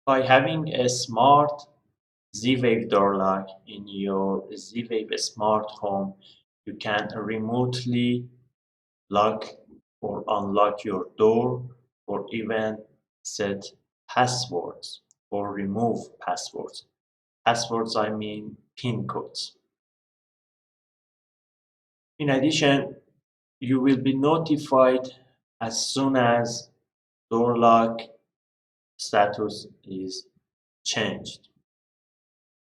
By having a smart Z-Wave door lock in your Z-Wave smart home, you can remotely lock or unlock your door, or even set passwords or remove passwords. Passwords, I mean pin codes. In addition, you will be notified as soon as door lock status is changed.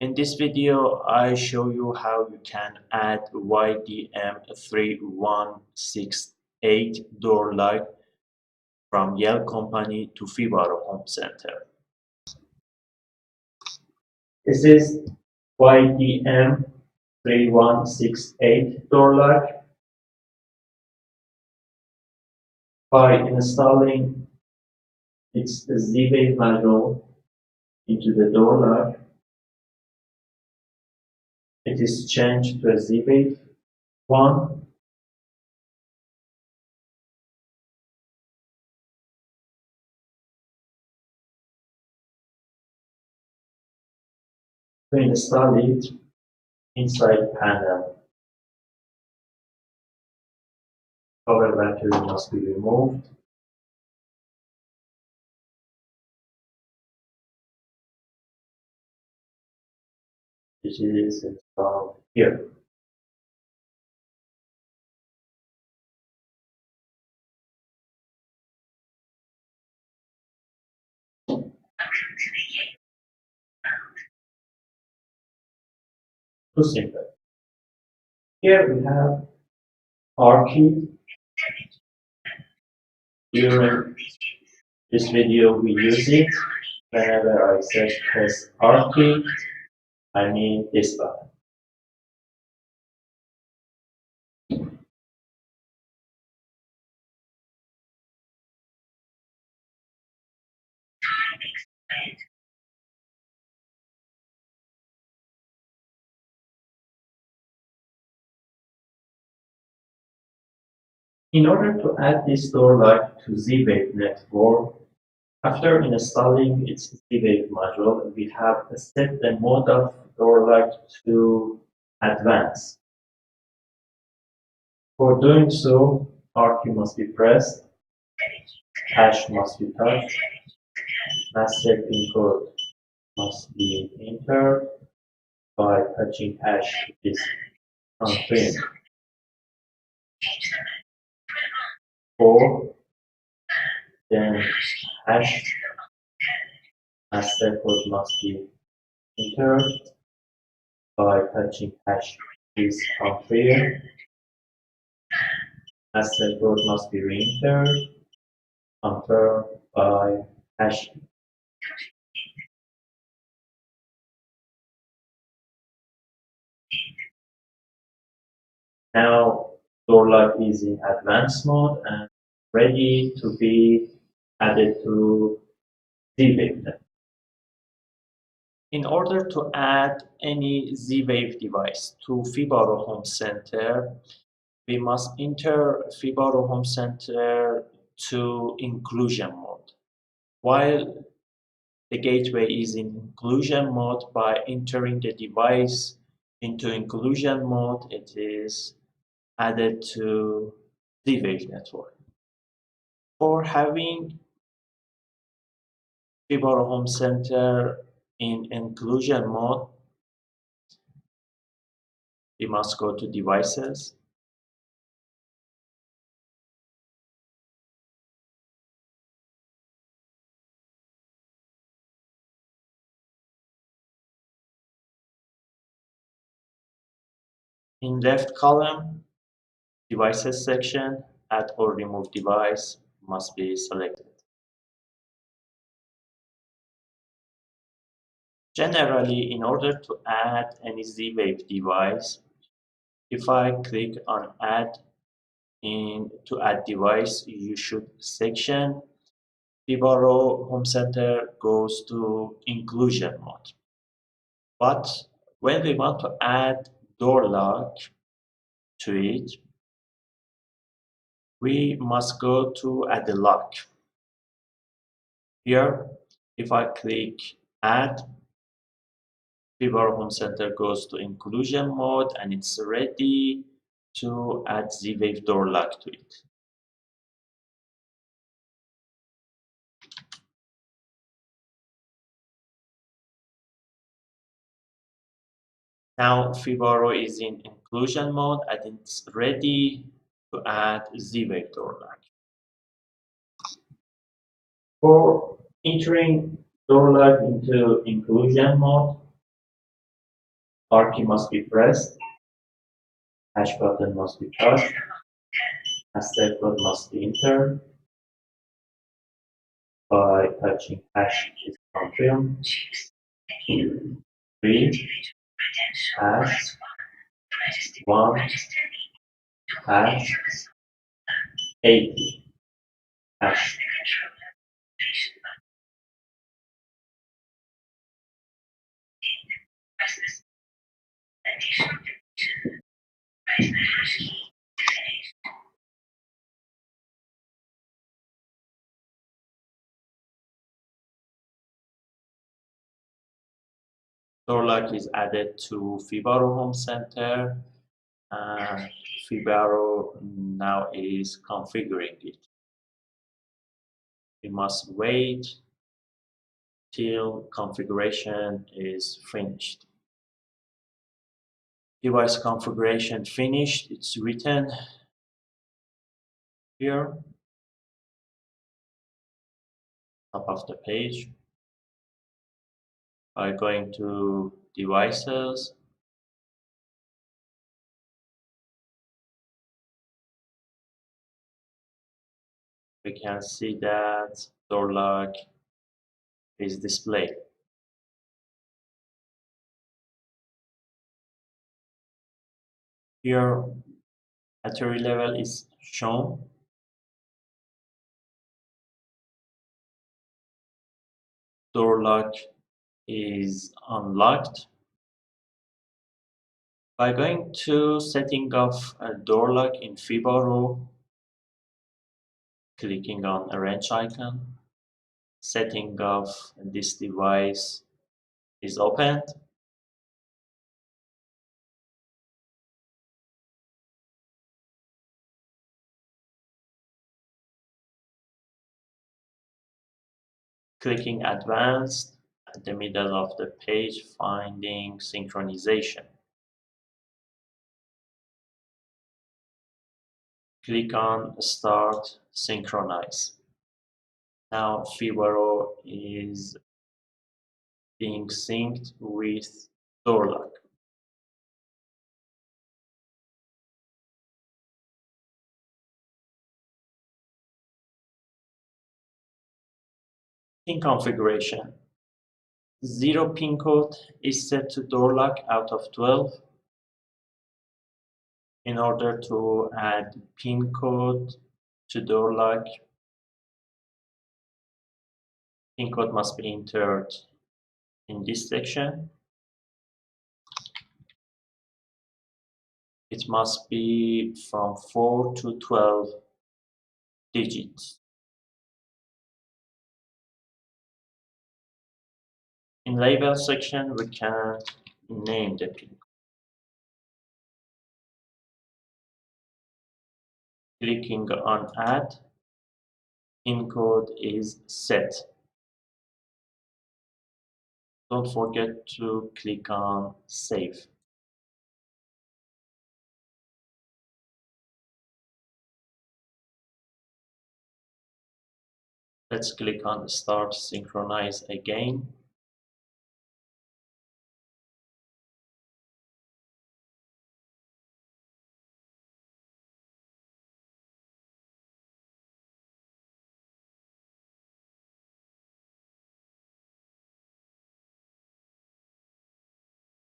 In this video, I show you how you can add YDM3168 door lock from Yale company to Fibaro Home Center. This is YDM3168 door lock. By installing its Z-Wave module into the door lock, it is changed to a Z-Wave one. To install it, inside panel, power battery must be removed. It is installed here. Too simple. Here we have R key. During this video we use it. Whenever I say press R key, I mean this button. In order to add this door lock to Z-Wave network, after installing its Z-Wave module, we have set the mode of door lock to advanced. For doing so, R key must be pressed, hash must be touched, master pin code must be entered. By touching hash, it is confirmed. Or then hash master code must be entered. By touching hash, it is confirmed. Master code must be re-entered. Confirmed by hash. Now door lock is in advanced mode and ready to be added to Z-Wave. In order to add any Z-Wave device to Fibaro Home Center, we must enter Fibaro Home Center to inclusion mode. While the gateway is in inclusion mode, by entering the device into inclusion mode, it is added to Z-Wave network. For having Fibaro Home Center in inclusion mode, we must go to devices, in left column, devices section, add or remove device must be selected. Generally, in order to add any Z-Wave device, if I click on add to add device, you should section Fibaro Home Center goes to inclusion mode. But when we want to add door lock to it, we must go to add a lock. Here If I click Add, Fibaro Home Center goes to inclusion mode and it's ready to add Z-Wave door lock to it. Now Fibaro is in inclusion mode and it's ready to add Z-Wave door lock. For entering door lock into inclusion mode, R key must be pressed, hash button must be touched, hashtag code must be entered by touching hash is confirmed, 3, hash, 1, hash, 80, hash. Door lock is added to Fibaro Home Center and Fibaro now is configuring it. We must wait till configuration is finished. Device configuration finished. It's written here, top of the page. By going to devices, we can see that door lock is displayed. Here, battery level is shown. Door lock is unlocked. By going to setting of a door lock in Fibaro, clicking on a wrench icon, setting of this device is opened. Clicking advanced at the middle of the page, finding synchronization. Click on start synchronize. Now Fibaro is being synced with door lock. In configuration, 0 pin code is set to door lock out of 12. In order to add pin code to door lock, pin code must be entered in this section. It must be from 4 to 12 digits. In label section, we can name the pin code. Clicking on add, pin code is set. Don't forget to click on save. Let's click on start synchronize again.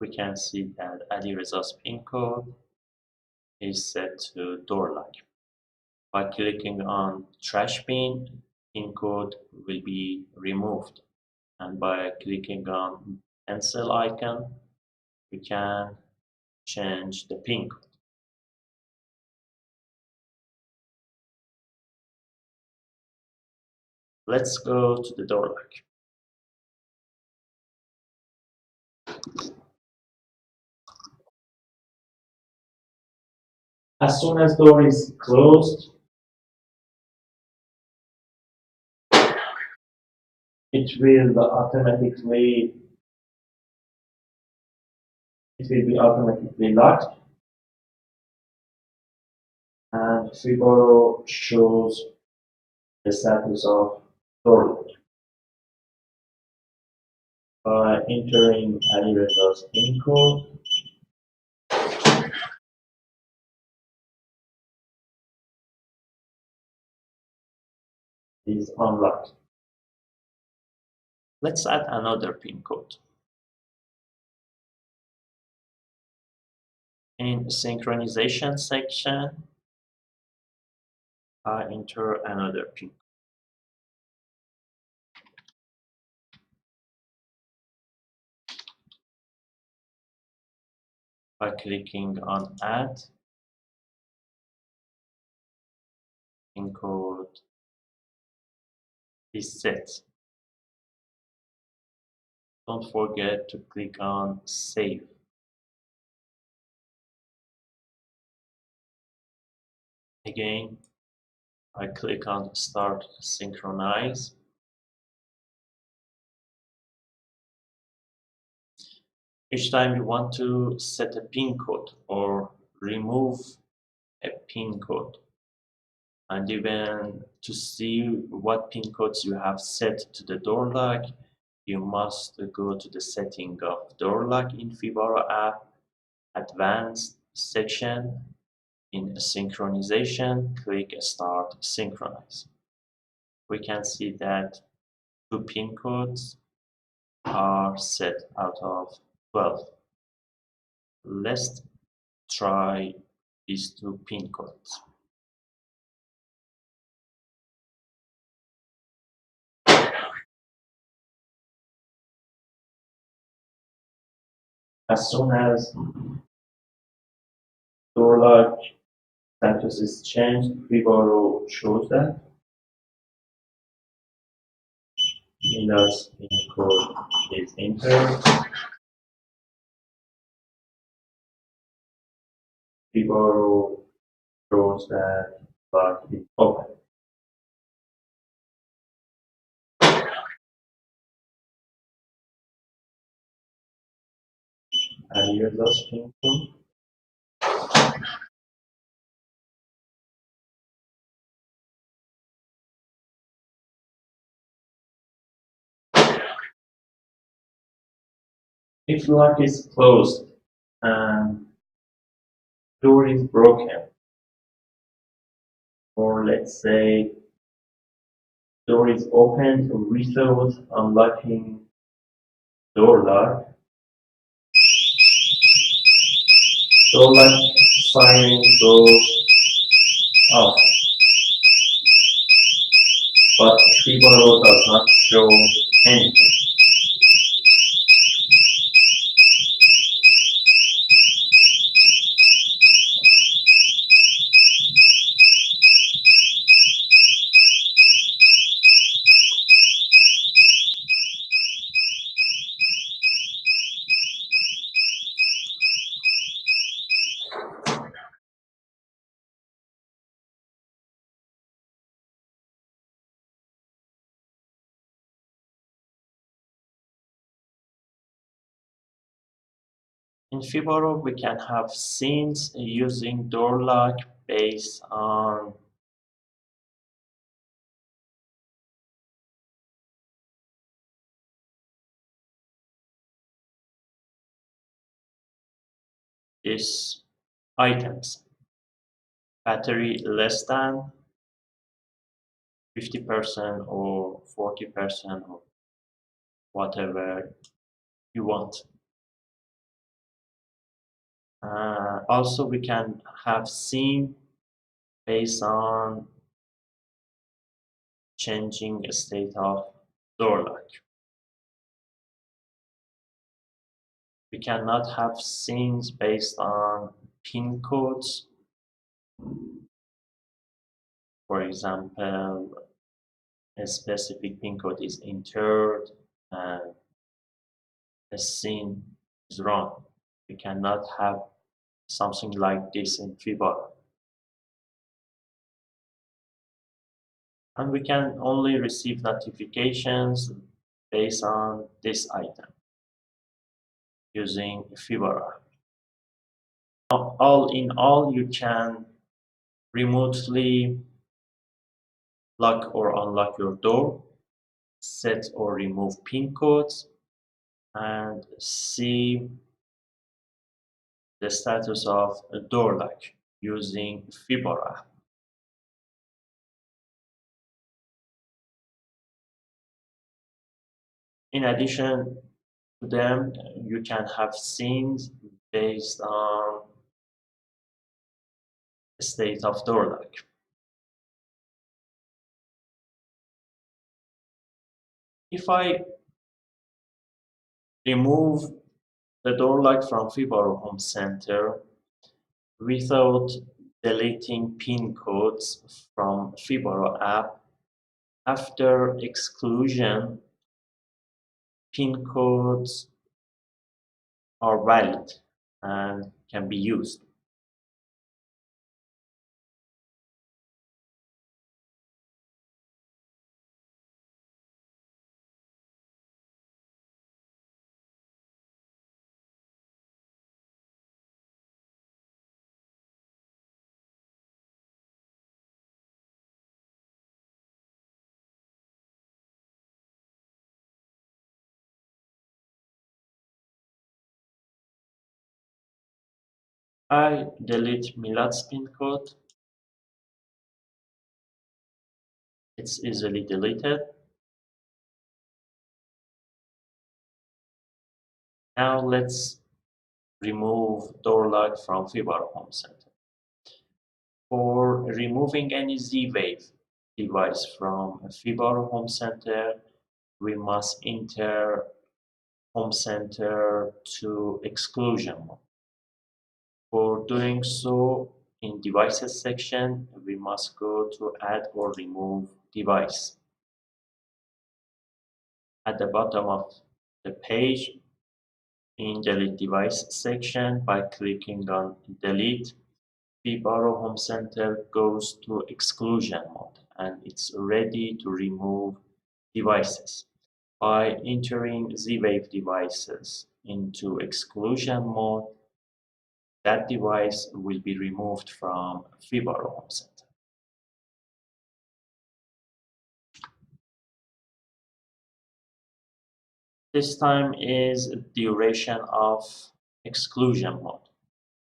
We can see that Ali Reza's pin code is set to door lock. By clicking on trash bin, pin code will be removed. And by clicking on pencil icon, we can change the pin code. Let's go to the door lock. As soon as door is closed, it will be automatically locked, and Fibaro shows the status of door lock by entering Alireza's pin code. Is unlocked. Let's add another pin code. In synchronization section, I enter another pin code. By clicking on add, pin code is set. Don't forget to click on save. Again, I click on start synchronize. Each time you want to set a pin code or remove a pin code, and even to see what pin codes you have set to the door lock, you must go to the setting of door lock in Fibaro app, advanced section. In synchronization, click start synchronize. We can see that 2 pin codes are set out of 12. Let's try these 2 pin codes. As soon as door lock status is changed, Fibaro shows that Windows pin code is entered. Fibaro shows that lock is open. And here's the pin code. If lock is closed and door is broken, or let's say door is opened without unlocking door lock, door lock sign goes off, but Fibaro does not show anything. In Fibaro, we can have scenes using door lock based on these items. Battery less than 50% or 40% or whatever you want. Also, we can have scene based on changing state of door lock. We cannot have scenes based on pin codes. For example, a specific pin code is entered and a scene is wrong. We cannot have something like this in Fibaro. And we can only receive notifications based on this item using Fibaro. All in all, you can remotely lock or unlock your door, set or remove pin codes, and see the status of a door lock using Fibaro. In addition to them, you can have scenes based on state of door lock. If I remove the door lock from Fibaro Home Center without deleting pin codes from Fibaro app, after exclusion, pin codes are valid and can be used. I delete Milad's pin code. It's easily deleted. Now let's remove door lock from Fibaro Home Center. For removing any Z-Wave device from Fibaro Home Center, we must enter Home Center to exclusion mode. For doing so, in devices section, we must go to add or remove device. At the bottom of the page, in delete device section, by clicking on delete, Fibaro Home Center goes to exclusion mode and it's ready to remove devices. By entering Z-Wave devices into exclusion mode, that device will be removed from Fibaro Home Center. This time is duration of exclusion mode.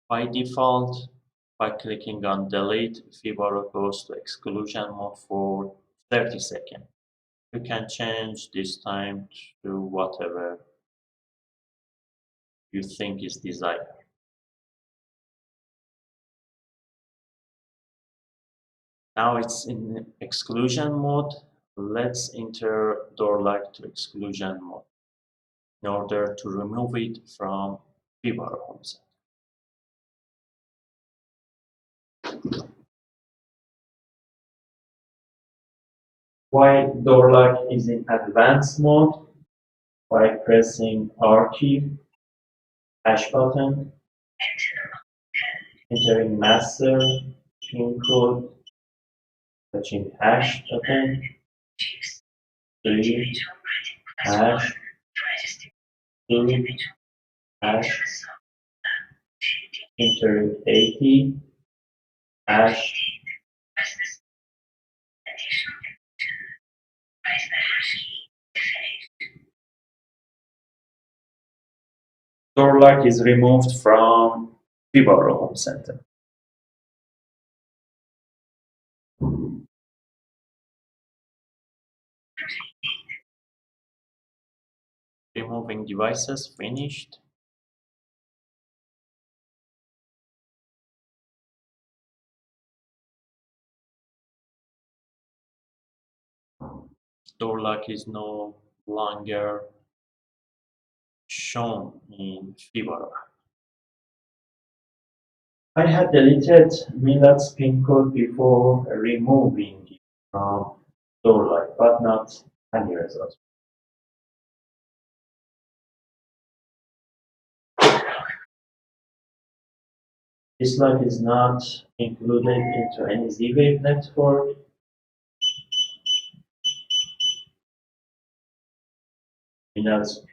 By default, by clicking on delete, Fibaro goes to exclusion mode for 30 seconds. You can change this time to whatever you think is desired. Now it's in exclusion mode. Let's enter door lock to exclusion mode in order to remove it from Fibaro Home Center. While door lock is in advanced mode, by pressing R key, hash button, entering master, pin code, touching hash button, 3, hash, 2, hash, entering 80, hash, door lock is removed from Fibaro Home Center. Removing devices finished. Door lock is no longer shown in Fibaro. I had deleted Milad's pin code before removing it from door lock, but not any result. This lock is not included into any Z-Wave network. Windows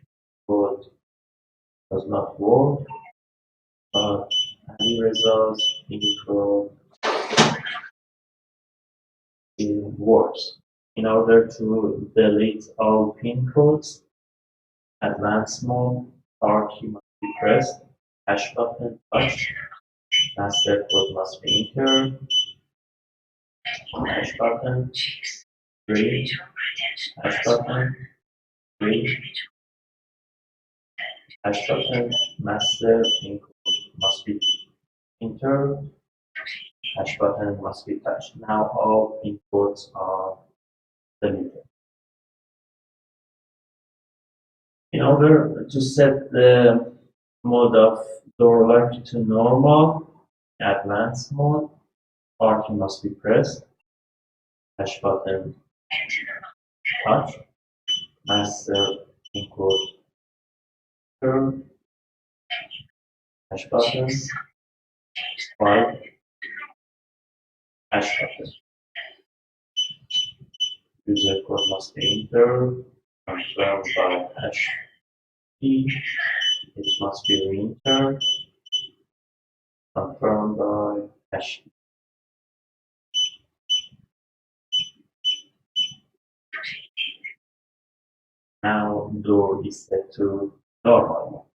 code does not work, but any results intro works. In order to delete all pin codes, advanced mode, R key must be pressed, hash button touched, master code must be entered, hash button, 3, hash button, 3, hash button, master pin code must be entered, hash button must be touched. Now all pin codes are deleted. In order to set the mode of door lock to normal, advanced mode, R key must be pressed, hash button touch, master include term, hash button, 5, hash button. User code must be entered, confirmed by hash key. It must be re-entered, confirmed by hash key. Now door is set to normal mode.